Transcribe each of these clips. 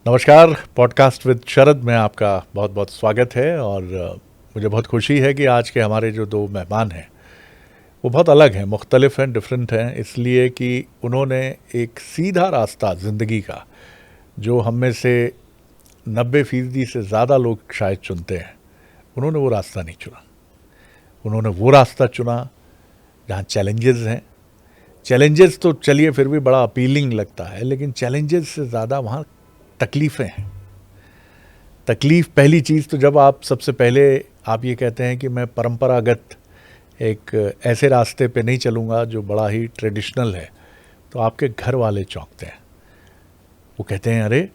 नमस्कार। Podcast with शरद में आपका बहुत बहुत स्वागत है। और मुझे बहुत खुशी है कि आज के हमारे जो दो मेहमान हैं वो बहुत अलग हैं, मुख्तलिफ हैं, डिफरेंट हैं, इसलिए कि उन्होंने एक सीधा रास्ता ज़िंदगी का जो हम में से 90% से ज़्यादा लोग शायद चुनते हैं, उन्होंने वो रास्ता नहीं चुना। उन्होंने वो रास्ता चुना जहाँ चैलेंजेस हैं। चैलेंजेस तो चलिए फिर भी बड़ा अपीलिंग लगता है, लेकिन चैलेंजेस से ज़्यादा वहाँ तकलीफ़ें हैं। तकलीफ़ पहली चीज़ तो जब आप सबसे पहले आप ये कहते हैं कि मैं परंपरागत एक ऐसे रास्ते पे नहीं चलूँगा जो बड़ा ही ट्रेडिशनल है, तो आपके घर वाले चौंकते हैं। वो कहते हैं, अरे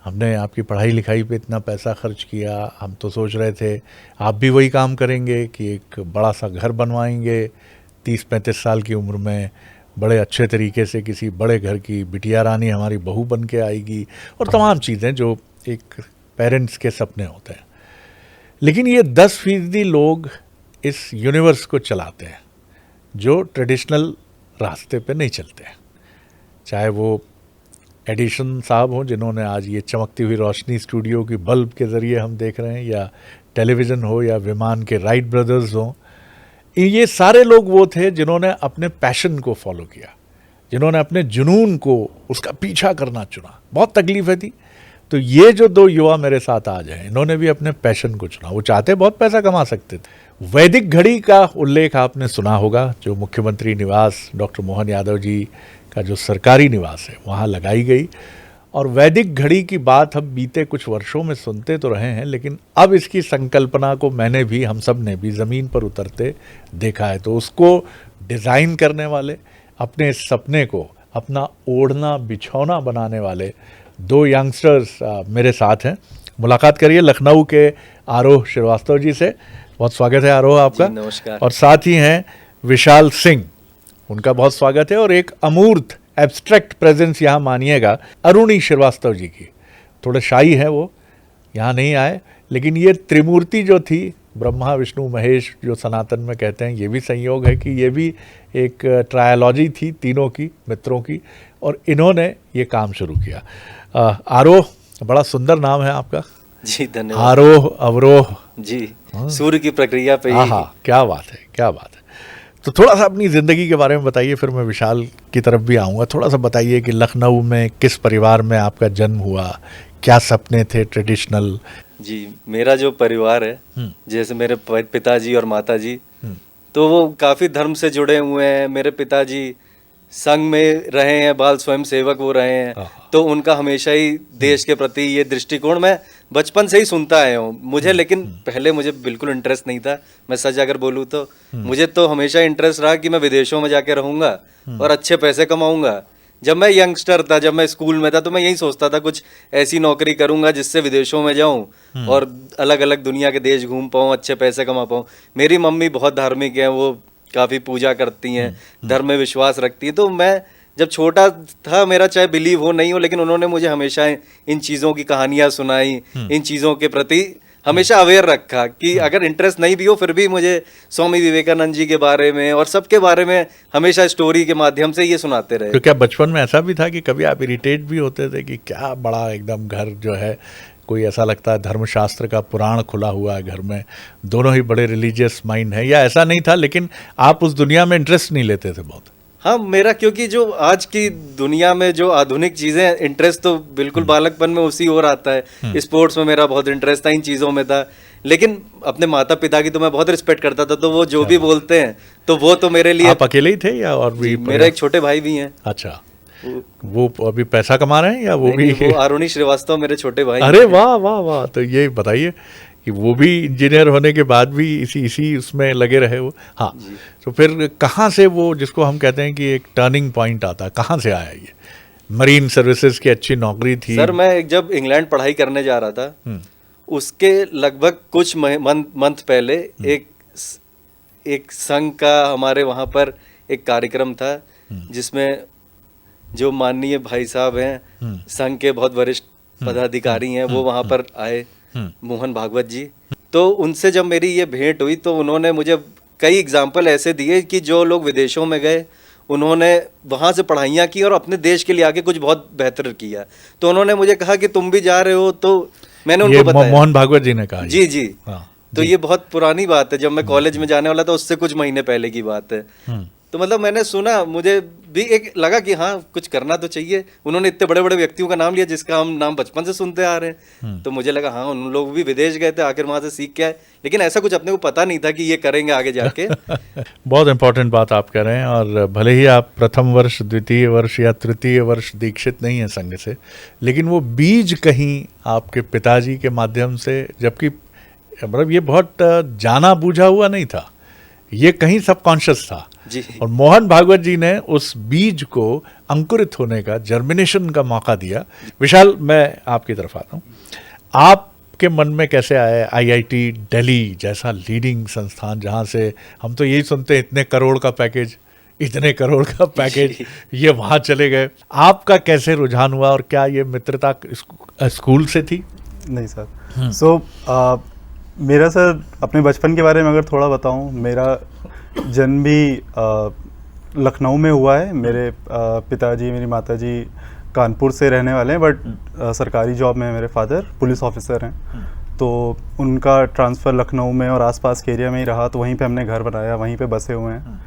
हमने आपकी पढ़ाई लिखाई पे इतना पैसा खर्च किया, हम तो सोच रहे थे आप भी वही काम करेंगे कि एक बड़ा सा घर बनवाएंगे, 30-35 साल की उम्र में बड़े अच्छे तरीके से किसी बड़े घर की बिटिया रानी हमारी बहू बन के आएगी, और तमाम चीज़ें जो एक पेरेंट्स के सपने होते हैं। लेकिन ये 10% लोग इस यूनिवर्स को चलाते हैं जो ट्रेडिशनल रास्ते पे नहीं चलते हैं। चाहे वो एडिशन साहब हों जिन्होंने आज ये चमकती हुई रोशनी स्टूडियो की बल्ब के ज़रिए हम देख रहे हैं, या टेलीविज़न हो, या विमान के राइट ब्रदर्स हों, ये सारे लोग वो थे जिन्होंने अपने पैशन को फॉलो किया, जिन्होंने अपने जुनून को उसका पीछा करना चुना। बहुत तकलीफ़ें थी। तो ये जो दो युवा मेरे साथ आज हैं, इन्होंने भी अपने पैशन को चुना। वो चाहते बहुत पैसा कमा सकते थे। वैदिक घड़ी का उल्लेख आपने सुना होगा, जो मुख्यमंत्री निवास डॉक्टर मोहन यादव जी का जो सरकारी निवास है वहाँ लगाई गई। और वैदिक घड़ी की बात हम बीते कुछ वर्षों में सुनते तो रहे हैं, लेकिन अब इसकी संकल्पना को मैंने भी, हम सब ने भी ज़मीन पर उतरते देखा है। तो उसको डिज़ाइन करने वाले, अपने सपने को अपना ओढ़ना बिछौना बनाने वाले दो यंगस्टर्स मेरे साथ हैं। मुलाकात करिए लखनऊ के आरोह श्रीवास्तव जी से। बहुत स्वागत है आरोह आपका। नमस्कार। और साथ ही हैं विशाल सिंह, उनका बहुत स्वागत है। और एक अमूर्त एब्स्ट्रैक्ट प्रेजेंस यहाँ मानिएगा अरुणी श्रीवास्तव जी की। थोड़े शाई हैं वो, यहाँ नहीं आए, लेकिन ये त्रिमूर्ति जो थी, ब्रह्मा विष्णु महेश जो सनातन में कहते हैं, ये भी संयोग है कि ये भी एक ट्रायोलॉजी थी तीनों की, मित्रों की, और इन्होंने ये काम शुरू किया। आरोह, बड़ा सुंदर नाम है आपका जी, धन्यवाद। आरोह अवरोह जी, सूर्य की प्रक्रिया पे ही। क्या बात है, क्या बात है। तो थोड़ा सा अपनी ज़िंदगी के बारे में बताइए, फिर मैं विशाल की तरफ भी आऊँगा। थोड़ा सा बताइए कि लखनऊ में किस परिवार में आपका जन्म हुआ, क्या सपने थे ट्रेडिशनल। जी, मेरा जो परिवार है, जैसे मेरे पिताजी और माताजी, तो वो काफ़ी धर्म से जुड़े हुए हैं। मेरे पिताजी संघ में रहे हैं, बाल स्वयं सेवक वो रहे हैं, तो उनका हमेशा ही देश के प्रति ये दृष्टिकोण मैं बचपन से ही सुनता आया हूँ। मुझे लेकिन पहले मुझे बिल्कुल इंटरेस्ट नहीं था, मैं सच अगर बोलूँ तो। मुझे तो हमेशा इंटरेस्ट रहा कि मैं विदेशों में जाके रहूँगा और अच्छे पैसे कमाऊँगा। जब मैं यंगस्टर था, जब मैं स्कूल में था, तो मैं यही सोचता था कुछ ऐसी नौकरी करूँगा जिससे विदेशों में जाऊँ और अलग अलग दुनिया के देश घूम पाऊँ, अच्छे पैसे कमा पाऊँ। मेरी मम्मी बहुत धार्मिक हैं, वो काफ़ी पूजा करती हैं, धर्म में विश्वास रखती हैं। तो मैं जब छोटा था, मेरा चाहे बिलीव हो नहीं हो, लेकिन उन्होंने मुझे हमेशा इन चीज़ों की कहानियाँ सुनाई, इन चीज़ों के प्रति हमेशा अवेयर रखा कि अगर इंटरेस्ट नहीं भी हो फिर भी मुझे स्वामी विवेकानंद जी के बारे में और सबके बारे में हमेशा स्टोरी के माध्यम से ये सुनाते रहे। तो क्या बचपन में ऐसा भी था कि कभी आप इरिटेट भी होते थे कि क्या बड़ा एकदम घर जो है, कोई ऐसा लगता है धर्मशास्त्र का पुराण खुला हुआ है घर में, दोनों ही बड़े रिलीजियस माइंड है, या ऐसा नहीं था लेकिन आप उस दुनिया में इंटरेस्ट नहीं लेते थे बहुत? हाँ, मेरा क्योंकि जो आज की दुनिया में जो आधुनिक चीज़ें, इंटरेस्ट तो बिल्कुल बालकपन में उसी ओर आता है। स्पोर्ट्स में मेरा बहुत इंटरेस्ट था, इन चीज़ों में था। लेकिन अपने माता पिता की तो मैं बहुत रिस्पेक्ट करता था, तो वो जो भी बोलते हैं तो वो तो मेरे लिए। आप अकेले ही थे या और भी? मेरा एक छोटे भाई भी हैं। अच्छा, वो अभी पैसा कमा रहे हैं या वो भी? वो अरुणी श्रीवास्तव मेरे छोटे भाई। अरे वाह वाह वाह। तो ये बताइए कि वो भी इंजीनियर होने के बाद भी इसी उसमें लगे रहे वो। हाँ, तो फिर कहाँ से वो, जिसको हम कहते हैं कि एक टर्निंग पॉइंट आता है, कहाँ से आया ये? मरीन सर्विसेज की अच्छी नौकरी थी। सर, मैं जब इंग्लैंड पढ़ाई करने जा रहा था, उसके लगभग कुछ मंथ पहले एक संघ का हमारे वहाँ पर एक कार्यक्रम था, जिसमें जो माननीय भाई साहब हैं, संघ के बहुत वरिष्ठ पदाधिकारी हैं, वो वहाँ पर आए, मोहन भागवत जी। तो उनसे जब मेरी ये भेंट हुई तो उन्होंने मुझे कई एग्जाम्पल ऐसे दिए कि जो लोग विदेशों में गए उन्होंने वहाँ से पढ़ाइयाँ की और अपने देश के लिए आगे कुछ बहुत बेहतर किया। तो उन्होंने मुझे कहा कि तुम भी जा रहे हो, तो मैंने उनको बताया। मोहन भागवत जी ने कहा। जी जी। हाँ, तो ये बहुत पुरानी बात है, जब मैं कॉलेज में जाने वाला था उससे कुछ महीने पहले की बात है। तो मतलब मैंने सुना, मुझे भी एक लगा कि हाँ कुछ करना तो चाहिए। उन्होंने इतने बड़े बड़े व्यक्तियों का नाम लिया जिसका हम नाम बचपन से सुनते आ रहे हैं, तो मुझे लगा हाँ उन लोग भी विदेश गए थे, आखिर वहाँ से सीख के आए, लेकिन ऐसा कुछ अपने को पता नहीं था कि ये करेंगे आगे जाके। बहुत इंपॉर्टेंट बात आप कह रहे हैं। और भले ही आप प्रथम वर्ष, द्वितीय वर्ष या तृतीय वर्ष दीक्षित नहीं है संघ से, लेकिन वो बीज कहीं आपके पिताजी के माध्यम से, जबकि मतलब ये बहुत जाना बूझा हुआ नहीं था, ये कहीं सबकॉन्शियस था जी। और मोहन भागवत जी ने उस बीज को अंकुरित होने का, जर्मिनेशन का मौका दिया। विशाल, मैं आपकी तरफ आता हूँ। आपके मन में कैसे आया आईआईटी दिल्ली जैसा लीडिंग संस्थान, जहाँ से हम तो यही सुनते हैं इतने करोड़ का पैकेज, इतने करोड़ का पैकेज, ये वहाँ चले गए। आपका कैसे रुझान हुआ और क्या ये मित्रता स्कूल से थी? नहीं सर। सो मेरा सर अपने बचपन के बारे में अगर थोड़ा बताऊं, मेरा जन्म भी लखनऊ में हुआ है। मेरे पिताजी, मेरी माताजी कानपुर से रहने वाले हैं, बट सरकारी जॉब में मेरे फादर पुलिस ऑफिसर हैं। तो उनका ट्रांसफ़र लखनऊ में और आसपास के एरिया में ही रहा, तो वहीं पे हमने घर बनाया, वहीं पे बसे हुए हैं।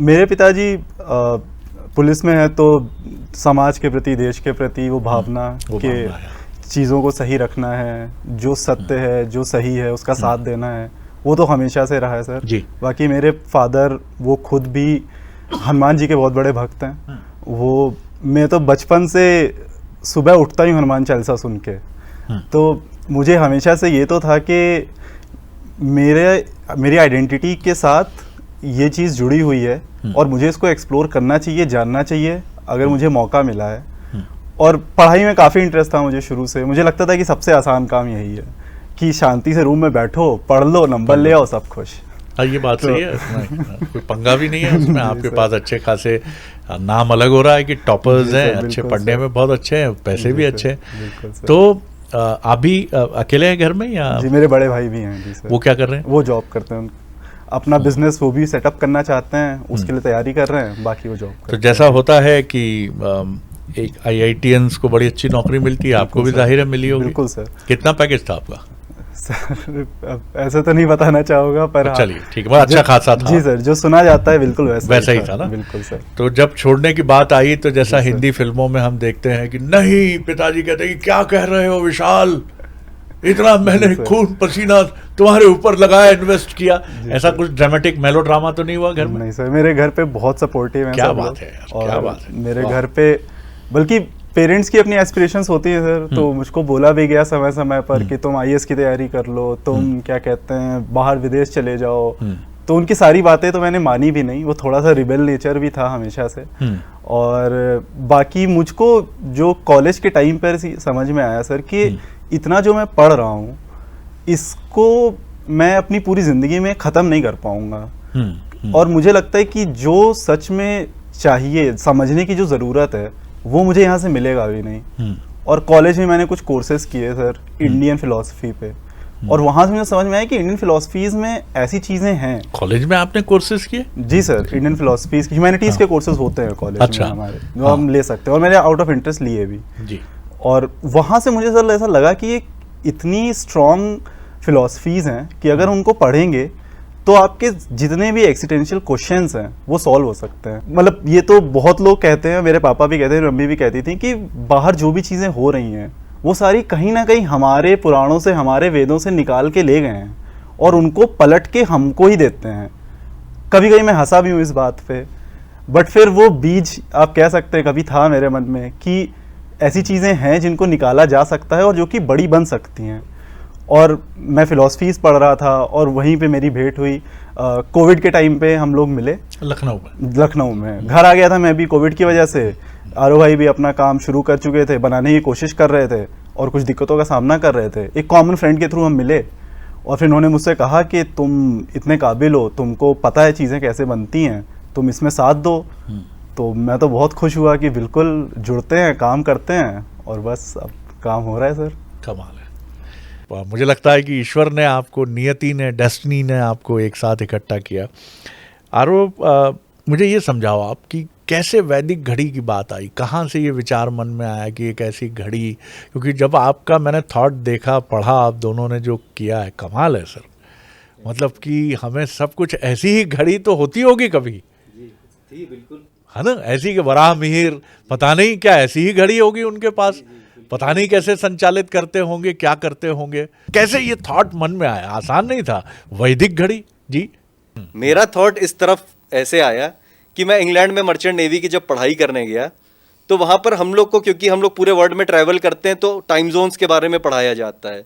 मेरे पिताजी पुलिस में है, तो समाज के प्रति, देश के प्रति वो भावना के चीज़ों को सही रखना है, जो सत्य है, जो सही है, उसका साथ देना है, वो तो हमेशा से रहा है सर जी। बाकी मेरे फादर वो खुद भी हनुमान जी के बहुत बड़े भक्त हैं। वो मैं तो बचपन से सुबह उठता ही हनुमान चालीसा सुन के, तो मुझे हमेशा से ये तो था कि मेरी आइडेंटिटी के साथ ये चीज़ जुड़ी हुई है और मुझे इसको एक्सप्लोर करना चाहिए, जानना चाहिए अगर मुझे मौका मिला है। और पढ़ाई में काफ़ी इंटरेस्ट था मुझे शुरू से। मुझे लगता था कि सबसे आसान काम यही है कि शांति से रूम में बैठो, पढ़ लो, नंबर ले आओ, सब खुश। हाँ, ये बात सही है, कोई पंगा भी नहीं है उसमें। आपके पास अच्छे खासे नाम अलग हो रहा है कि टॉपर्स हैं, अच्छे पढ़ने में बहुत अच्छे हैं, पैसे भी अच्छे हैं। तो आप भी अकेले हैं घर में या? जी, मेरे बड़े भाई भी हैं। जी सर। वो क्या कर रहे हैं? वो जॉब करते हैं, अपना बिजनेस वो भी सेटअप करना चाहते हैं, उसके लिए तैयारी कर रहे हैं, बाकी वो जॉब करते हैं। तो जैसा होता है कि एक आईआईटीएंस को बड़ी अच्छी नौकरी मिलती है, आपको भी जाहिर है मिली होगी। बिल्कुल सर। कितना पैकेज था आपका? सर ऐसे तो नहीं बताना चाहूँगा, पर चलिए ठीक है, अच्छा खासा था। जी सर, जो सुना जाता है बिल्कुल वैसा ही था ना। बिल्कुल सर। तो जब छोड़ने की बात आई, तो जैसा हिंदी फिल्मों में हम देखते हैं कि नहीं, पिताजी कहते हैं कि क्या कह रहे हो विशाल, इतना मैंने खून पसीना तुम्हारे ऊपर लगाया, इन्वेस्ट किया, ऐसा कुछ ड्रामेटिक मेलोड्रामा तो नहीं हुआ घर में? नहीं सर, मेरे घर पे बहुत सपोर्टिव हैं। क्या बात है यार, क्या बात है। मेरे घर पे बल्कि पेरेंट्स की अपनी एस्पिरेशंस होती है सर, तो मुझको बोला भी गया समय समय पर कि तुम आईएएस की तैयारी कर लो, तुम क्या कहते हैं बाहर विदेश चले जाओ। तो उनकी सारी बातें तो मैंने मानी भी नहीं, वो थोड़ा सा रिबेल नेचर भी था हमेशा से। और बाकी मुझको जो कॉलेज के टाइम पर समझ में आया सर कि इतना जो मैं पढ़ रहा हूँ, इसको मैं अपनी पूरी ज़िंदगी में ख़त्म नहीं कर पाऊँगा। और मुझे लगता है कि जो सच में चाहिए, समझने की जो ज़रूरत है, वो मुझे यहाँ से मिलेगा भी नहीं। और कॉलेज में मैंने कुछ कोर्सेज किए सर इंडियन फिलॉसफी पे, और वहाँ से मुझे समझ में आया कि इंडियन फिलॉसफीज में ऐसी चीज़ें हैं। कॉलेज में आपने कोर्सेज किए? जी सर, इंडियन फिलॉसफीज, ह्यूमैनिटीज़ के कोर्सेज होते हैं कॉलेज में हमारे, जो हम ले सकते हैं, और मैंने आउट ऑफ इंटरेस्ट लिए भी जी। और वहाँ से मुझे सर ऐसा लगा कि ये इतनी स्ट्रॉन्ग फिलॉसफीज़ हैं कि अगर उनको पढ़ेंगे तो आपके जितने भी एक्सिस्टेंशियल क्वेश्चंस हैं वो सॉल्व हो सकते हैं। मतलब ये तो बहुत लोग कहते हैं, मेरे पापा भी कहते हैं, मम्मी भी कहती थी कि बाहर जो भी चीज़ें हो रही हैं वो सारी कहीं ना कहीं हमारे पुराणों से, हमारे वेदों से निकाल के ले गए हैं और उनको पलट के हमको ही देते हैं। कभी कभी मैं हंसा भी हूँ इस बात पे, बट फिर वो बीज आप कह सकते हैं कभी था मेरे मन में कि ऐसी चीज़ें हैं जिनको निकाला जा सकता है और जो कि बड़ी बन सकती हैं। और मैं फ़िलॉसफीज़ पढ़ रहा था और वहीं पे मेरी भेंट हुई। कोविड के टाइम पे हम लोग मिले लखनऊ में। घर आ गया था मैं भी कोविड की वजह से। आरो भाई भी अपना काम शुरू कर चुके थे, बनाने की कोशिश कर रहे थे और कुछ दिक्कतों का सामना कर रहे थे। एक कॉमन फ्रेंड के थ्रू हम मिले और फिर उन्होंने मुझसे कहा कि तुम इतने काबिल हो, तुमको पता है चीज़ें कैसे बनती हैं, तुम इसमें साथ दो। तो मैं तो बहुत खुश हुआ कि बिल्कुल जुड़ते हैं, काम करते हैं, और बस अब काम हो रहा है सर। कमाल है। मुझे लगता है कि ईश्वर ने आपको, नियति ने, डेस्टिनी ने आपको एक साथ इकट्ठा किया। आरो, मुझे ये समझाओ आप कि कैसे वैदिक घड़ी की बात आई, कहाँ से ये विचार मन में आया कि एक ऐसी घड़ी, क्योंकि जब आपका मैंने थॉट देखा, पढ़ा, आप दोनों ने जो किया है, कमाल है सर। मतलब कि हमें सब कुछ ऐसी ही घड़ी तो होती होगी कभी, जी बिल्कुल, है ना, ऐसी कि वराह मिहिर, पता नहीं क्या ऐसी ही घड़ी होगी उनके पास, पता नहीं कैसे संचालित करते होंगे, क्या करते होंगे, कैसे ये थॉट मन में आया? आसान नहीं था, वैदिक घड़ी जी। मेरा थॉट इस तरफ ऐसे आया कि मैं इंग्लैंड में मर्चेंट नेवी की जब पढ़ाई करने गया तो वहां पर हम लोग को, क्योंकि हम लोग पूरे वर्ल्ड में ट्रैवल करते हैं, तो टाइम जोन्स के बारे में पढ़ाया जाता है।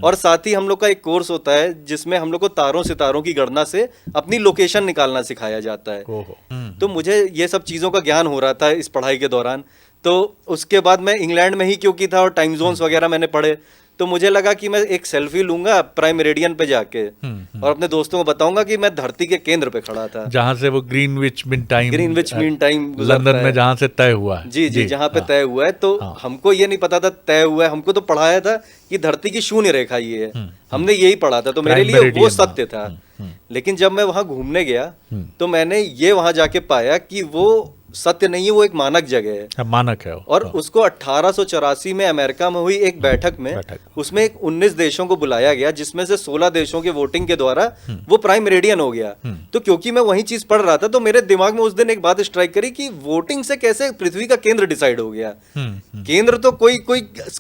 और साथ ही हम लोग का एक कोर्स होता है जिसमें हम लोग को तारों सितारों की गणना से अपनी लोकेशन निकालना सिखाया जाता है। तो मुझे ये सब चीज़ों का ज्ञान हो रहा था इस पढ़ाई के दौरान। तो उसके बाद मैं इंग्लैंड में ही क्योंकि था और टाइम जोन्स वगैरह मैंने पढ़े, तो मुझे लगा कि मैं एक सेल्फी लूंगा प्राइम मेरिडियन पे जाके और अपने दोस्तों को बताऊंगा कि मैं धरती के केंद्र पे खड़ा था, जहां से वो ग्रीनविच मीन टाइम लंदन में जहां से तय हुआ है। जी जहां पे तय हुआ है। तो हमको ये नहीं पता था तय हुआ है, हमको तो पढ़ाया था कि धरती की शून्य रेखा ये है, हमने यही पढ़ा था, तो मेरे लिए वो सत्य था। लेकिन जब मैं वहां घूमने गया तो मैंने ये वहां जाके पाया कि वो सत्य नहीं है, वो एक मानक जगह है, मानक है। और उसको 1884 में अमेरिका में हुई एक बैठक में उसमें एक 19 देशों को बुलाया गया, जिसमें से 16 देशों के वोटिंग के द्वारा वो प्राइम मेरिडियन हो गया। तो क्योंकि मैं वही चीज पढ़ रहा था तो मेरे दिमाग में उस दिन एक बात स्ट्राइक करी कि वोटिंग से कैसे पृथ्वी का केंद्र डिसाइड हो गया। केंद्र तो कोई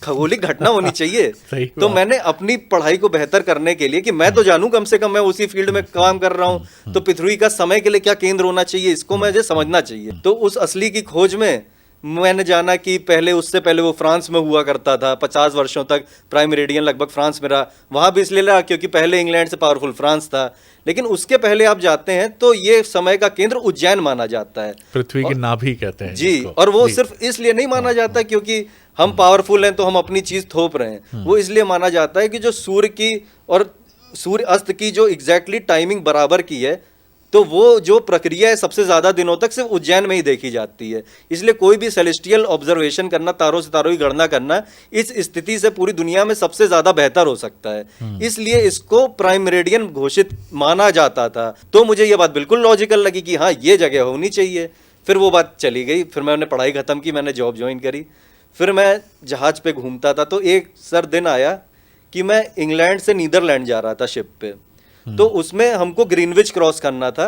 खगोलिक घटना होनी चाहिए। तो मैंने अपनी पढ़ाई को बेहतर करने के लिए कि मैं तो जानूं, कम से कम मैं उसी फील्ड में काम कर रहा हूं, तो पृथ्वी का समय के लिए क्या केंद्र होना चाहिए, इसको मुझे समझना चाहिए। तो उस असली की खोज में मैंने जाना कि पहले, उससे पहले वो फ्रांस में हुआ करता था, 50 वर्षों तक प्राइम मेरिडियन लगभग फ्रांस में रहा। वहां भी इसलिए रहा क्योंकि पहले इंग्लैंड से पावरफुल फ्रांस था, लेकिन उसके पहले आप जाते हैं तो ये समय का केंद्र उज्जैन माना जाता है, पृथ्वी की नाभि कहते हैं जी। और वो सिर्फ इसलिए नहीं माना जाता क्योंकि हम पावरफुल हैं तो हम अपनी चीज थोप रहे हैं, वो इसलिए माना जाता है कि जो सूर्य की और सूर्य अस्त की जो एग्जैक्टली टाइमिंग बराबर की है, तो वो जो प्रक्रिया है सबसे ज्यादा दिनों तक सिर्फ उज्जैन में ही देखी जाती है। इसलिए कोई भी सेलेस्टियल ऑब्जर्वेशन करना, तारों सितारों की गणना करना, इस स्थिति से पूरी दुनिया में सबसे ज्यादा बेहतर हो सकता है। इसलिए इसको प्राइम मेरिडियन घोषित माना जाता था। तो मुझे ये बात बिल्कुल लॉजिकल लगी कि हाँ, ये जगह होनी चाहिए। फिर वो बात चली गई, फिर मैंने पढ़ाई खत्म की, मैंने जॉब ज्वाइन करी, फिर मैं जहाज पे घूमता था। तो एक सर दिन आया कि मैं इंग्लैंड से नीदरलैंड जा रहा था शिप पे, तो उसमें हमको ग्रीनविच क्रॉस करना था।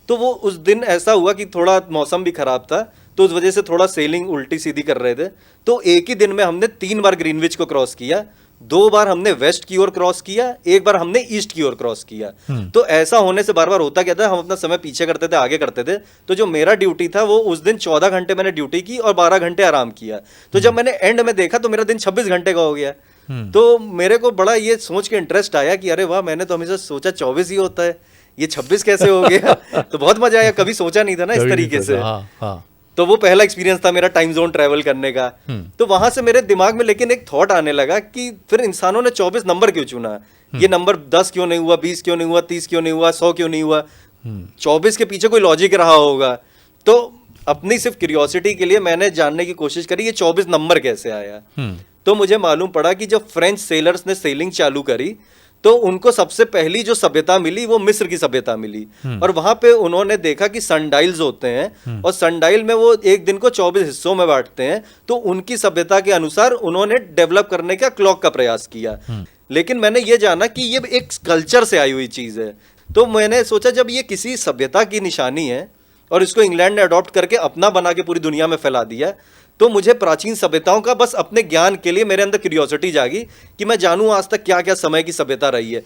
तो वो उस दिन ऐसा हुआ कि थोड़ा मौसम भी खराब था, तो उस वजह से थोड़ा सेलिंग उल्टी सीधी कर रहे थे। तो एक ही दिन में हमने 3 बार ग्रीनविच को क्रॉस किया, 2 बार हमने वेस्ट की ओर क्रॉस किया, 1 बार हमने ईस्ट की ओर क्रॉस किया। तो ऐसा होने से बार बार होता क्या था, हम अपना समय पीछे करते थे, आगे करते थे। तो जो मेरा ड्यूटी था वो उस दिन 14 घंटे मैंने ड्यूटी की और 12 घंटे आराम किया। तो जब मैंने एंड में देखा तो मेरा दिन 26 घंटे का हो गया। तो मेरे को बड़ा ये सोच के इंटरेस्ट आया कि अरे वाह, मैंने तो हमेशा सोचा 24 ही होता है, ये 26 कैसे हो गया। तो बहुत मजा आया, कभी सोचा नहीं था ना इस तरीके से। तो वो पहला एक्सपीरियंस था मेरा टाइम जोन ट्रैवल करने का। तो वहां से मेरे दिमाग में लेकिन एक थॉट आने लगा कि फिर इंसानों ने 24 नंबर क्यों चुना, ये नंबर 10 क्यों नहीं हुआ, 20 क्यों नहीं हुआ, 30 क्यों नहीं हुआ, 100 क्यों नहीं हुआ। 24 के पीछे कोई लॉजिक रहा होगा। तो अपनी सिर्फ क्यूरियोसिटी के लिए मैंने जानने की कोशिश करी ये 24 नंबर कैसे आया। तो मुझे मालूम पड़ा कि जब फ्रेंच सेलर्स ने सेलिंग चालू करी तो उनको सबसे पहली जो सभ्यता मिली वो मिस्र की सभ्यता मिली। और वहां पे उन्होंने देखा कि सनडाइल्स होते हैं और सनडाइल में वो एक दिन को 24 हिस्सों में बांटते हैं। तो उनकी सभ्यता के अनुसार उन्होंने डेवलप करने का क्लॉक का प्रयास किया। लेकिन मैंने ये जाना कि ये एक कल्चर से आई हुई चीज है। तो मैंने सोचा जब ये किसी सभ्यता की निशानी है और इसको इंग्लैंड ने अडॉप्ट करके अपना बना के पूरी दुनिया में फैला दिया, तो मुझे प्राचीन सभ्यताओं का बस अपने ज्ञान के लिए मेरे अंदर क्यूरियोसिटी जागी कि मैं जानूं आज तक क्या क्या समय की सभ्यता रही है।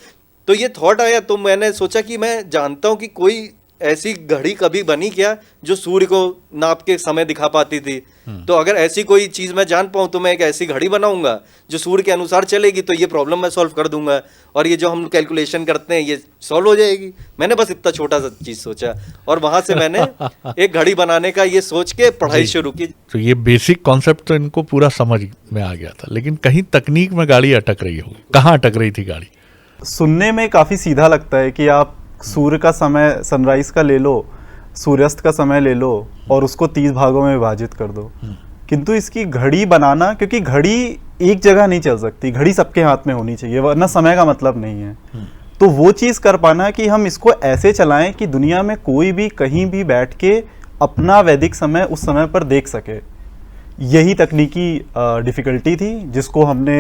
तो ये थॉट आया, तो मैंने सोचा कि मैं जानता हूं कि कोई ऐसी घड़ी कभी बनी क्या जो सूर्य को नाप के समय दिखा पाती थी। तो अगर ऐसी कोई चीज मैं जान पाऊं तो मैं एक ऐसी घड़ी बनाऊंगा जो सूर्य के अनुसार चलेगी, तो ये प्रॉब्लम मैं सॉल्व कर दूंगा और ये जो हम कैलकुलेशन करते हैं ये सॉल्व हो जाएगी। मैंने बस इतना छोटा सा चीज सोचा और वहां से मैंने एक घड़ी बनाने का ये सोच के पढ़ाई शुरू की। तो ये बेसिक कॉन्सेप्ट तो इनको पूरा समझ में आ गया था, लेकिन कहीं तकनीक में गाड़ी अटक रही होगी। कहाँ अटक रही थी गाड़ी? सुनने में काफी सीधा लगता है कि आप सूर्य का समय सनराइज का ले लो, सूर्यास्त का समय ले लो और उसको 30 भागों में विभाजित कर दो। किंतु इसकी घड़ी बनाना, क्योंकि घड़ी एक जगह नहीं चल सकती, घड़ी सबके हाथ में होनी चाहिए वरना समय का मतलब नहीं है। तो तो वो चीज़ कर पाना कि हम इसको ऐसे चलाएं कि दुनिया में कोई भी कहीं भी बैठ के अपना वैदिक समय उस समय पर देख सके, यही तकनीकी डिफ़िकल्टी थी जिसको हमने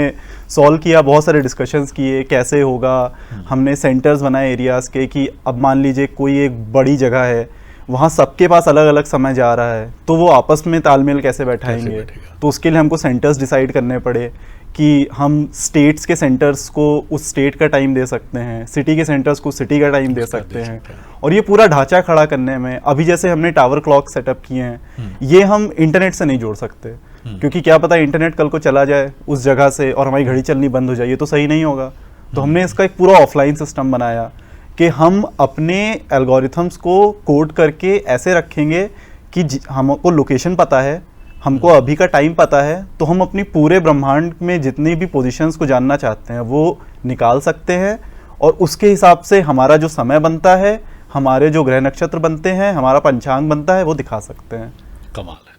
सॉल्व किया। बहुत सारे डिस्कशंस किए कैसे होगा, हमने सेंटर्स बनाए एरियाज़ के कि अब मान लीजिए कोई एक बड़ी जगह है, वहाँ सबके पास अलग अलग समय जा रहा है, तो वो आपस में तालमेल कैसे बैठाएंगे। तो उसके लिए हमको सेंटर्स डिसाइड करने पड़े कि हम स्टेट्स के सेंटर्स को उस स्टेट का टाइम दे सकते हैं, सिटी के सेंटर्स को सिटी का टाइम दे सकते हैं। और ये पूरा ढांचा खड़ा करने में अभी जैसे हमने टावर क्लॉक सेटअप किए हैं, ये हम इंटरनेट से नहीं जोड़ सकते, क्योंकि क्या पता इंटरनेट कल को चला जाए उस जगह से और हमारी घड़ी चलनी बंद हो जाए, ये तो सही नहीं होगा। तो हमने इसका एक पूरा ऑफलाइन सिस्टम बनाया कि हम अपने एल्गोरिथम्स को कोड करके ऐसे रखेंगे कि हमको लोकेशन पता है, हमको अभी का टाइम पता है, तो हम अपनी पूरे ब्रह्मांड में जितनी भी पोजीशंस को जानना चाहते हैं वो निकाल सकते हैं, और उसके हिसाब से हमारा जो समय बनता है, हमारे जो ग्रह नक्षत्र बनते हैं, हमारा पंचांग बनता है, वो दिखा सकते हैं। कमाल है।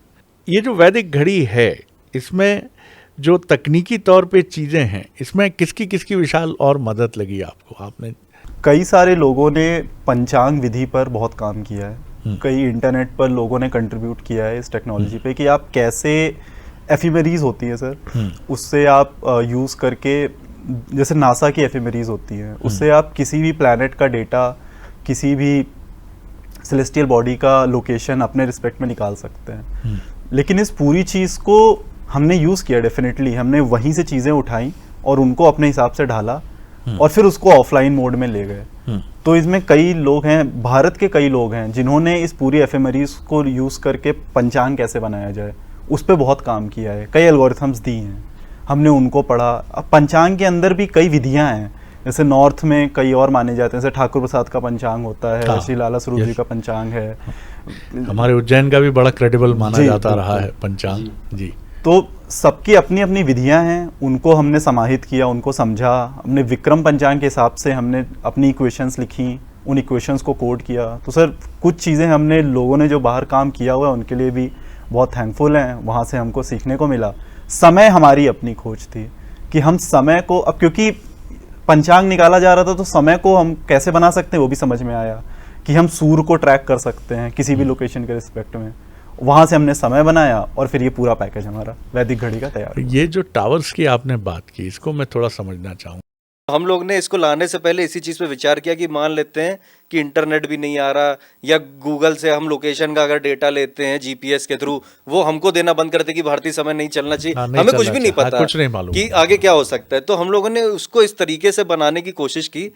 ये जो वैदिक घड़ी है, इसमें जो तकनीकी तौर पे चीज़ें हैं, इसमें किसकी किसकी विशाल और मदद लगी आपको? आपने कई सारे लोगों ने पंचांग विधि पर बहुत काम किया है, कई इंटरनेट पर लोगों ने कंट्रीब्यूट किया है इस टेक्नोलॉजी पे कि आप कैसे एफिमेरीज होती है सर, उससे आप यूज़ करके, जैसे नासा की एफिमेरीज होती हैं, उससे आप किसी भी प्लैनेट का डेटा, किसी भी सेलेस्टियल बॉडी का लोकेशन अपने रिस्पेक्ट में निकाल सकते हैं। लेकिन इस पूरी चीज़ को हमने यूज़ किया, डेफिनेटली हमने वहीं से चीज़ें उठाई और उनको अपने हिसाब से ढाला और फिर उसको ऑफलाइन मोड में ले गए। तो इसमें कई लोग हैं, भारत के कई लोग हैं जिन्होंने इस पूरी एफएमआरईज को यूज़ करके पंचांग कैसे बनाया जाए उस पर बहुत काम किया है, कई एल्गोरिथम्स दी हैं, हमने उनको पढ़ा। अब पंचांग के अंदर भी कई विधियां हैं, जैसे नॉर्थ में कई और माने जाते हैं, जैसे ठाकुर प्रसाद का पंचांग होता है, श्री लाला स्वरूप जी का पंचांग है, हमारे उज्जैन का भी बड़ा क्रेडिबल माना जाता रहा है पंचांग जी। तो सबकी अपनी अपनी विधियां हैं, उनको हमने समाहित किया, उनको समझा। हमने विक्रम पंचांग के हिसाब से हमने अपनी इक्वेशंस लिखी, उन इक्वेशंस को कोड किया। तो सर कुछ चीज़ें हमने, लोगों ने जो बाहर काम किया हुआ है उनके लिए भी बहुत थैंकफुल हैं, वहाँ से हमको सीखने को मिला। समय हमारी अपनी खोज थी कि हम समय को, अब क्योंकि पंचांग निकाला जा रहा था तो समय को हम कैसे बना सकते हैं वो भी समझ में आया कि हम सूर्य को ट्रैक कर सकते हैं किसी भी लोकेशन के रिस्पेक्ट में। वहाँ से हमने समय बनाया और फिर ये पूरा पैकेज हमारा वैदिक घड़ी का तैयार। ये जो टावर्स की आपने बात की, इसको मैं थोड़ा समझना चाहूँ। हम लोग ने इसको लाने से पहले इसी चीज़ पे विचार किया कि मान लेते हैं कि इंटरनेट भी नहीं आ रहा, या गूगल से हम लोकेशन का अगर डेटा लेते हैं जीपीएस के थ्रू, वो हमको देना बंद करते कि भारतीय समय नहीं चलना चाहिए। हमें कुछ भी नहीं पता, कुछ नहीं मालूम कि आगे क्या हो सकता है। तो हम लोगों ने उसको इस तरीके से बनाने की कोशिश की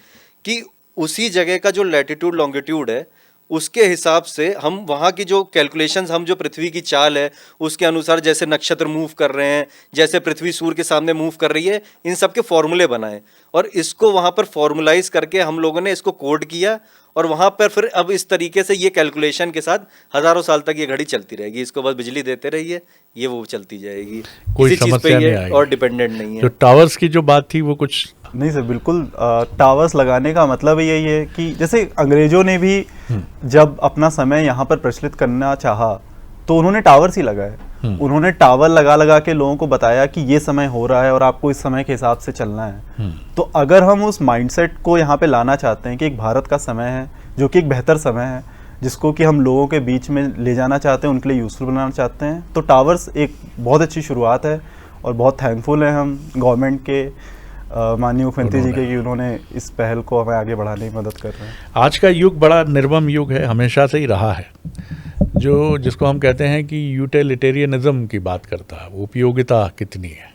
कि उसी जगह का जो लैटिट्यूड लॉन्गिट्यूड है उसके हिसाब से हम वहाँ की जो कैलकुलेशंस, हम जो पृथ्वी की चाल है उसके अनुसार जैसे नक्षत्र मूव कर रहे हैं, जैसे पृथ्वी सूर्य के सामने मूव कर रही है, इन सब के फॉर्मूले बनाए और इसको वहाँ पर फॉर्मुलाइज करके हम लोगों ने इसको कोड किया। और वहाँ पर फिर अब इस तरीके से ये कैलकुलेशन के साथ हज़ारों साल तक ये घड़ी चलती रहेगी। इसको बस बिजली देते रहिए, ये वो चलती जाएगी, कोई किसी चीज़ समस्या पे नहीं ये आएगी। और डिपेंडेंट नहीं है। जो टावर्स की जो बात थी वो कुछ नहीं सर, बिल्कुल टावर्स लगाने का मतलब यही है कि जैसे अंग्रेजों ने भी जब अपना समय यहाँ पर प्रचलित करना चाहा तो उन्होंने टावर्स ही लगाए। उन्होंने टावर लगा लगा के लोगों को बताया कि ये समय हो रहा है और आपको इस समय के हिसाब से चलना है। तो अगर हम उस माइंडसेट को यहाँ पे लाना चाहते हैं कि एक भारत का समय है जो कि एक बेहतर समय है, जिसको कि हम लोगों के बीच में ले जाना चाहते हैं, उनके लिए यूजफुल बनाना चाहते हैं, तो टावर्स एक बहुत अच्छी शुरुआत है। और बहुत थैंकफुल हैं हम गवर्नमेंट के, माननीय मुख्यमंत्री जी के, कि उन्होंने इस पहल को हमें आगे बढ़ाने में मदद कर रहे हैं। आज का युग बड़ा निर्मम युग है, हमेशा से ही रहा है, जो जिसको हम कहते हैं कि यूटिलिटेरियनिज्म की बात करता है, उपयोगिता कितनी है।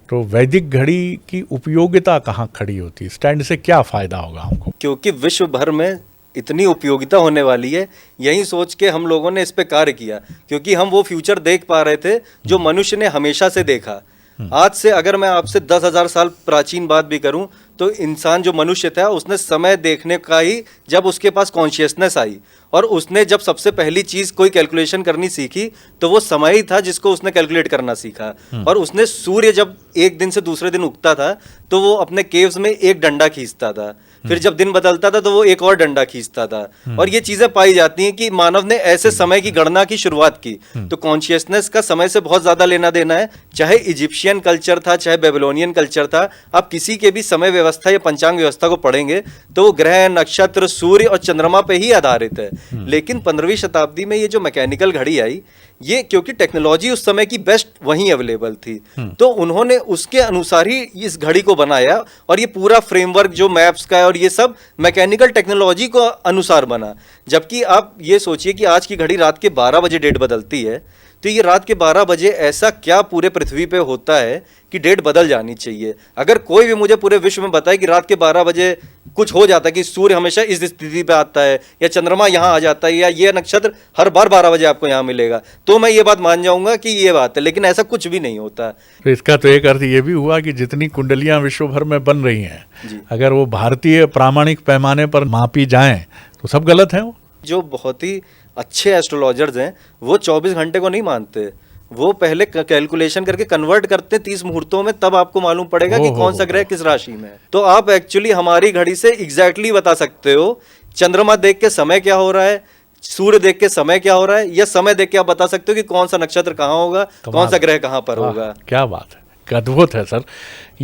तो वैदिक घड़ी की उपयोगिता कहाँ खड़ी होती है, स्टैंड से क्या फ़ायदा होगा हमको? क्योंकि विश्व भर में इतनी उपयोगिता होने वाली है, यही सोच के हम लोगों ने इस पे कार्य किया, क्योंकि हम वो फ्यूचर देख पा रहे थे जो मनुष्य ने हमेशा से देखा। आज से अगर मैं आपसे 10,000 साल प्राचीन बात भी करूं तो इंसान जो मनुष्य था उसने समय देखने का ही, जब उसके पास कॉन्शियसनेस आई और उसने जब सबसे पहली चीज़ कोई कैलकुलेशन करनी सीखी तो वो समय ही था जिसको उसने कैलकुलेट करना सीखा। और उसने सूर्य जब एक दिन से दूसरे दिन उगता था तो वो अपने केव्स में एक डंडा खींचता था, फिर जब दिन बदलता था तो वो एक और डंडा खींचता था। और ये चीजें पाई जाती हैं कि मानव ने ऐसे समय की गणना की शुरुआत की। तो कॉन्शियसनेस का समय से बहुत ज्यादा लेना देना है, चाहे इजिप्शियन कल्चर था, चाहे बेबीलोनियन कल्चर था। आप किसी के भी समय व्यवस्था या पंचांग व्यवस्था को पढ़ेंगे तो वो ग्रह, नक्षत्र, सूर्य और चंद्रमा पे ही आधारित है। लेकिन 15वीं शताब्दी में ये जो मैकेनिकल घड़ी आई, ये क्योंकि टेक्नोलॉजी उस समय की बेस्ट वहीं अवेलेबल थी, तो उन्होंने उसके अनुसार ही इस घड़ी को बनाया। और ये पूरा फ्रेमवर्क जो मैप्स का है और ये सब मैकेनिकल टेक्नोलॉजी को अनुसार बना। जबकि आप ये सोचिए कि आज की घड़ी रात के 12 बजे डेट बदलती है, तो ये रात के 12 बजे ऐसा क्या पूरे पृथ्वी पे होता है कि डेट बदल जानी चाहिए। अगर कोई भी मुझे पूरे विश्व में बताए कि रात के 12 बजे कुछ हो जाता है, कि सूर्य हमेशा इस स्थिति पे आता है, या चंद्रमा यहाँ आ जाता है, या ये नक्षत्र हर बार 12 बजे आपको यहाँ मिलेगा, तो मैं ये बात मान जाऊंगा कि ये बात है। लेकिन ऐसा कुछ भी नहीं होता। तो इसका तो एक अर्थ ये भी हुआ कि जितनी कुंडलियां विश्व भर में बन रही हैं, अगर वो भारतीय प्रामाणिक पैमाने पर मापी जाएं तो सब गलत है। वो जो बहुत ही अच्छे एस्ट्रोलॉजर्स हैं वो 24 घंटे को नहीं मानते, वो पहले कैलकुलेशन करके कन्वर्ट करते हैं 30 मुहूर्तों में, तब आपको मालूम पड़ेगा कि कौन सा ग्रह किस राशि में है। तो आप एक्चुअली हमारी घड़ी से एग्जैक्टली बता सकते हो, चंद्रमा देख के समय क्या हो रहा है, सूर्य देख के समय क्या हो रहा है, या समय देख के आप बता सकते हो कि कौन सा नक्षत्र कहाँ होगा, कौन सा ग्रह कहाँ पर होगा। क्या बात है, अद्भुत है सर।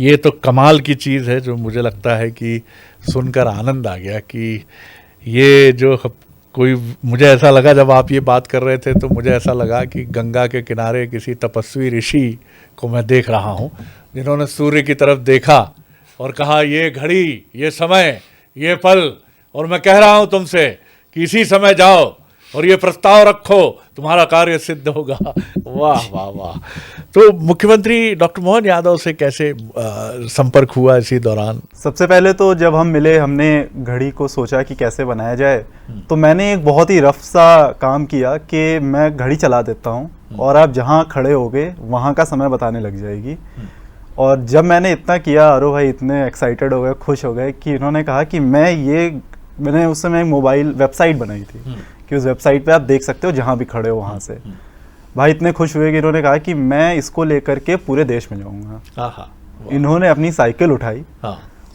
ये तो कमाल की चीज़ है जो मुझे लगता है कि सुनकर आनंद आ गया कि ये जो कोई, मुझे ऐसा लगा जब आप ये बात कर रहे थे तो मुझे ऐसा लगा कि गंगा के किनारे किसी तपस्वी ऋषि को मैं देख रहा हूँ, जिन्होंने सूर्य की तरफ देखा और कहा ये घड़ी, ये समय, ये पल, और मैं कह रहा हूँ तुमसे कि इसी समय जाओ और ये प्रस्ताव रखो, तुम्हारा कार्य सिद्ध होगा। वाह वाह वाह। तो मुख्यमंत्री डॉक्टर मोहन यादव से कैसे संपर्क हुआ इसी दौरान? सबसे पहले तो जब हम मिले, हमने घड़ी को सोचा कि कैसे बनाया जाए, तो मैंने एक बहुत ही रफ सा काम किया कि मैं घड़ी चला देता हूँ और आप जहाँ खड़े होगे वहाँ का समय बताने लग जाएगी। और जब मैंने इतना किया, अरो भाई इतने एक्साइटेड हो गए, खुश हो गए कि इन्होंने कहा कि मैंने उस समय एक मोबाइल वेबसाइट बनाई थी कि उस वेबसाइट पे आप देख सकते हो जहाँ भी खड़े हो वहाँ से। भाई इतने खुश हुए कि इन्होंने कहा कि मैं इसको लेकर के पूरे देश में जाऊँगा। इन्होंने अपनी साइकिल उठाई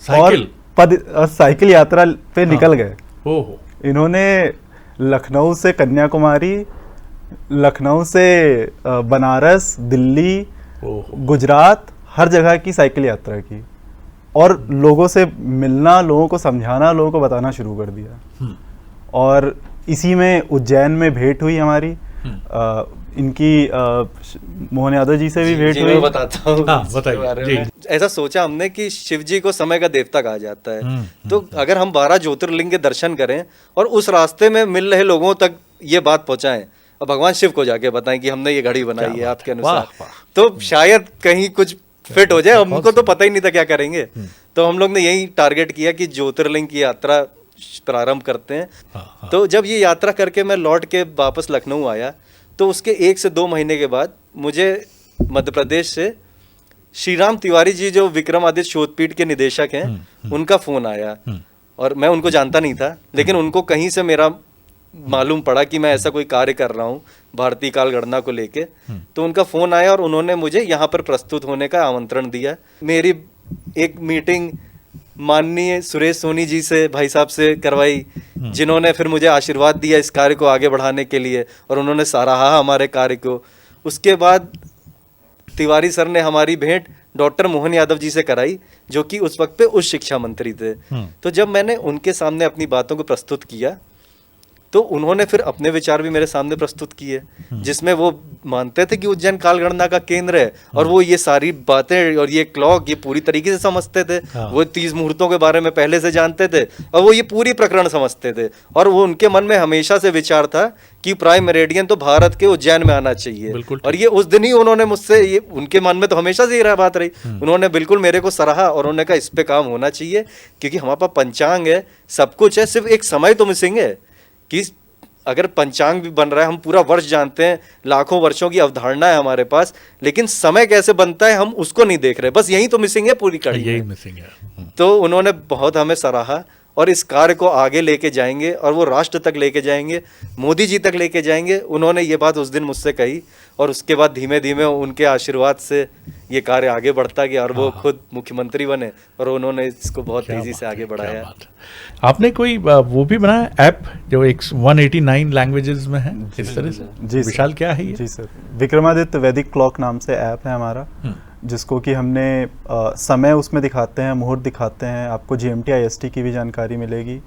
और साइकिल यात्रा पे निकल गए। इन्होंने लखनऊ से कन्याकुमारी, लखनऊ से बनारस, दिल्ली, गुजरात, हर जगह की साइकिल यात्रा की और लोगों से मिलना, लोगों को समझाना, लोगों को बताना शुरू कर दिया। और इसी में उज्जैन में भेंट हुई हमारी, इनकी मोहन यादव जी से भी भेंट हुई। मैं बताता हूँ। हाँ, बताइए। ऐसा सोचा हमने कि शिव जी को समय का देवता कहा जाता है, तो अगर हम 12 ज्योतिर्लिंग के दर्शन करें और उस रास्ते में मिल रहे लोगों तक ये बात पहुंचाएं और भगवान शिव को जाके बताएं कि हमने ये घड़ी बनाई है आपके अनुसार, तो शायद कहीं कुछ फिट हो जाए। हमको तो पता ही नहीं था क्या करेंगे, तो हम लोग ने यही टारगेट किया कि ज्योतिर्लिंग की यात्रा प्रारंभ करते हैं। तो जब ये यात्रा करके मैं लौट के वापस लखनऊ आया, तो उसके 1 से 2 महीने के बाद मुझे मध्य प्रदेश से श्रीराम तिवारी जी, जो विक्रमादित्य शोधपीठ के निदेशक हैं, उनका फोन आया। और मैं उनको जानता नहीं था, लेकिन उनको कहीं से मेरा मालूम पड़ा कि मैं ऐसा कोई कार्य कर रहा हूँ भारतीय काल गणना को लेके। तो उनका फोन आया और उन्होंने मुझे यहाँ पर प्रस्तुत होने का आमंत्रण दिया। मेरी एक मीटिंग माननीय सुरेश सोनी जी से, भाई साहब से करवाई, जिन्होंने फिर मुझे आशीर्वाद दिया इस कार्य को आगे बढ़ाने के लिए, और उन्होंने सराहा हमारे कार्य को। उसके बाद तिवारी सर ने हमारी भेंट डॉक्टर मोहन यादव जी से कराई, जो कि उस वक्त पे उच्च शिक्षा मंत्री थे। तो जब मैंने उनके सामने अपनी बातों को प्रस्तुत किया, तो उन्होंने फिर अपने विचार भी मेरे सामने प्रस्तुत किए, जिसमें वो मानते थे कि उज्जैन काल गणना का केंद्र है, और वो ये सारी बातें और ये क्लॉक ये पूरी तरीके से समझते थे। वो 30 मुहूर्तों के बारे में पहले से जानते थे, और वो ये पूरी प्रकरण समझते थे। और वो उनके मन में हमेशा से विचार था कि प्राइम मेरिडियन तो भारत के उज्जैन में आना चाहिए। और ये उस दिन ही उन्होंने मुझसे, ये उनके मन में तो हमेशा से ये बात रही, उन्होंने बिल्कुल मेरे को सराहा और उन्होंने कहा इस पे काम होना चाहिए, क्योंकि हमारे पास पंचांग है, सब कुछ है, सिर्फ एक समय तो मिसिंग है। कि अगर पंचांग भी बन रहा है, हम पूरा वर्ष जानते हैं, लाखों वर्षों की अवधारणा है हमारे पास, लेकिन समय कैसे बनता है हम उसको नहीं देख रहे। बस यही तो मिसिंग है पूरी कड़ी, यही मिसिंग है। तो उन्होंने बहुत हमें सराहा और इस कार्य को आगे लेके जाएंगे और वो राष्ट्र तक लेके जाएंगे, मोदी जी तक लेके जाएंगे। उन्होंने ये बात उस दिन मुझसे कही और उसके बाद धीमे धीमे उनके आशीर्वाद से ये कार्य आगे बढ़ता गया और वो खुद मुख्यमंत्री बने और उन्होंने इसको बहुत तेजी से आगे बढ़ाया। आपने कोई वो भी बनाया ऐप जो 189 लैंग्वेजेस में है इस तरह से? जी विशाल, क्या है ये? जी सर, विक्रमादित्य वैदिक क्लॉक नाम से ऐप है हमारा, जिसको कि हमने समय उसमें दिखाते हैं, मुहूर्त दिखाते हैं, आपको GMT IST की भी जानकारी मिलेगी,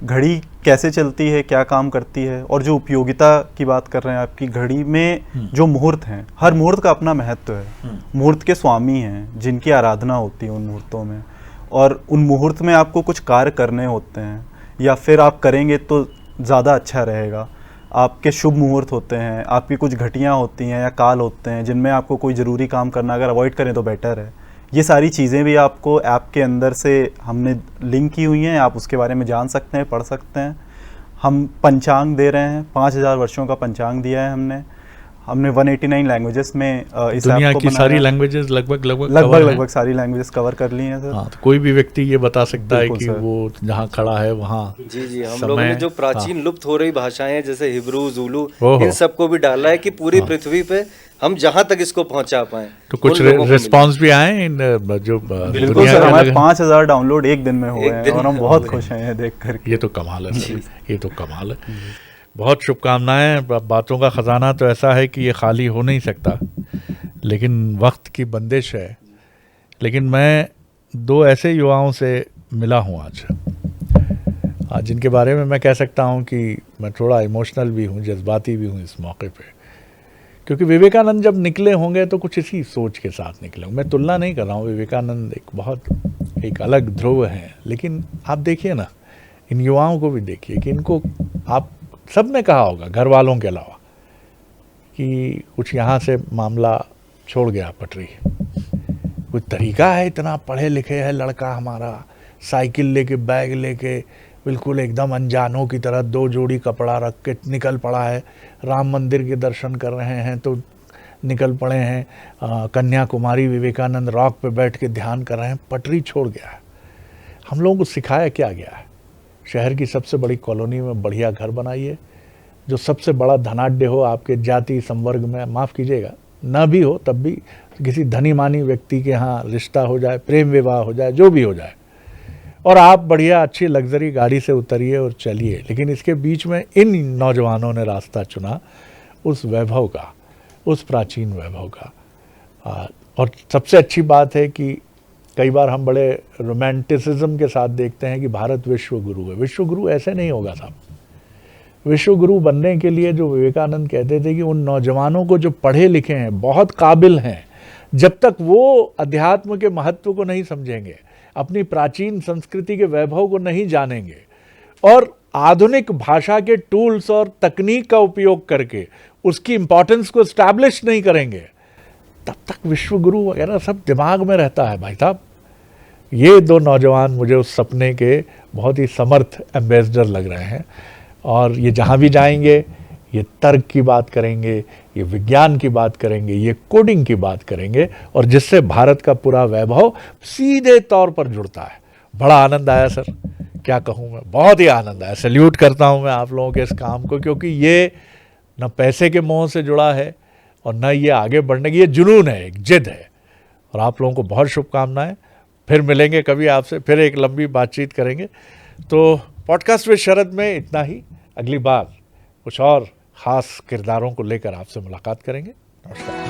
घड़ी कैसे चलती है, क्या काम करती है, और जो उपयोगिता की बात कर रहे हैं आपकी घड़ी में जो मुहूर्त हैं, हर मुहूर्त का अपना महत्व है। मुहूर्त के स्वामी हैं जिनकी आराधना होती है उन मुहूर्तों में, और उन मुहूर्त में आपको कुछ कार्य करने होते हैं या फिर आप करेंगे तो ज़्यादा अच्छा रहेगा। आपके शुभ मुहूर्त होते हैं, आपकी कुछ घटियाँ होती हैं या काल होते हैं जिनमें आपको कोई ज़रूरी काम करना अगर अवॉइड करें तो बेटर है। ये सारी चीज़ें भी आपको ऐप के अंदर से हमने लिंक की हुई हैं, आप उसके बारे में जान सकते हैं, पढ़ सकते हैं। हम पंचांग दे रहे हैं, 5000 वर्षों का पंचांग दिया है हमने 189 लैंग्वेजेस में इस दुनिया ऐप को की बनाया। सारी लैंग्वेजेस लगभग सारी लैंग्वेजेस कवर कर ली हैं सर। हाँ, तो कोई भी व्यक्ति ये बता सकता है बिल्कुल कि सर। वो जहाँ खड़ा है वहाँ जी हम लोगों ने जो प्राचीन लुप्त हो रही भाषाएं हैं जैसे हिब्रू, ज़ूलू, ओहो। इन सबको भी डाला है कि पूरी पृथ्वी पे हम जहां तक इसको पहुंचा पाए। तो कुछ रिस्पांस भी आए इन जो बिल्कुल दुनिया सर, के हमारे अलग- 5000 डाउनलोड एक दिन में हुए एक हैं दिन और हम में बहुत हुए खुश हैं ये देख कर। ये तो कमाल है सर, ये तो कमाल है। बहुत शुभकामनाएं। बातों का खजाना तो ऐसा है कि ये खाली हो नहीं सकता, लेकिन वक्त की बंदिश है। लेकिन मैं दो ऐसे युवाओं से मिला हूँ आज जिनके बारे में मैं कह सकता हूँ कि मैं थोड़ा इमोशनल भी हूँ, जज्बाती भी हूँ इस मौके पे, क्योंकि विवेकानंद जब निकले होंगे तो कुछ इसी सोच के साथ निकले होंगे। मैं तुलना नहीं कर रहा हूँ, विवेकानंद एक अलग ध्रुव हैं, लेकिन आप देखिए ना, इन युवाओं को भी देखिए कि इनको आप सब ने कहा होगा घर वालों के अलावा कि कुछ यहाँ से मामला छोड़ गया पटरी। कोई तरीका है? इतना पढ़े लिखे है लड़का हमारा, साइकिल लेके, बैग लेके, बिल्कुल एकदम अनजानों की तरह 2 जोड़ी कपड़ा रख के निकल पड़ा है। राम मंदिर के दर्शन कर रहे हैं तो निकल पड़े हैं, कन्याकुमारी विवेकानंद रॉक पे बैठ के ध्यान कर रहे हैं। पटरी छोड़ गया है। हम लोगों को सिखाया क्या गया है? शहर की सबसे बड़ी कॉलोनी में बढ़िया घर बनाइए, जो सबसे बड़ा धनाढ्य हो आपके जाति संवर्ग में, माफ़ कीजिएगा ना भी हो तब भी किसी धनी मानी व्यक्ति के यहाँ रिश्ता हो जाए, प्रेम विवाह हो जाए, जो भी हो जाए, और आप बढ़िया अच्छी लग्जरी गाड़ी से उतरिए और चलिए। लेकिन इसके बीच में इन नौजवानों ने रास्ता चुना उस वैभव का, उस प्राचीन वैभव का। और सबसे अच्छी बात है कि कई बार हम बड़े रोमांटिसिज्म के साथ देखते हैं कि भारत विश्व गुरु है। विश्व गुरु ऐसे नहीं होगा साहब। विश्व गुरु बनने के लिए जो विवेकानंद कहते थे कि उन नौजवानों को जो पढ़े लिखे हैं, बहुत काबिल हैं, जब तक वो अध्यात्म के महत्व को नहीं समझेंगे, अपनी प्राचीन संस्कृति के वैभव को नहीं जानेंगे और आधुनिक भाषा के टूल्स और तकनीक का उपयोग करके उसकी इंपॉर्टेंस को एस्टैब्लिश नहीं करेंगे, तब तक विश्व गुरु वगैरह सब दिमाग में रहता है भाई साहब। ये 2 नौजवान मुझे उस सपने के बहुत ही समर्थ एम्बेसडर लग रहे हैं, और ये जहाँ भी जाएंगे ये तर्क की बात करेंगे, ये विज्ञान की बात करेंगे, ये कोडिंग की बात करेंगे, और जिससे भारत का पूरा वैभव सीधे तौर पर जुड़ता है। बड़ा आनंद आया सर, क्या कहूँ मैं, बहुत ही आनंद आया। सैल्यूट करता हूँ मैं आप लोगों के इस काम को, क्योंकि ये न पैसे के मोह से जुड़ा है और न ये आगे बढ़ने की, ये जुनून है, एक जिद है। और आप लोगों को बहुत शुभकामनाएं। फिर मिलेंगे कभी आपसे, फिर एक लंबी बातचीत करेंगे। तो पॉडकास्ट विद शरद में इतना ही। अगली बार कुछ और ख़ास किरदारों को लेकर आपसे मुलाकात करेंगे। नमस्कार।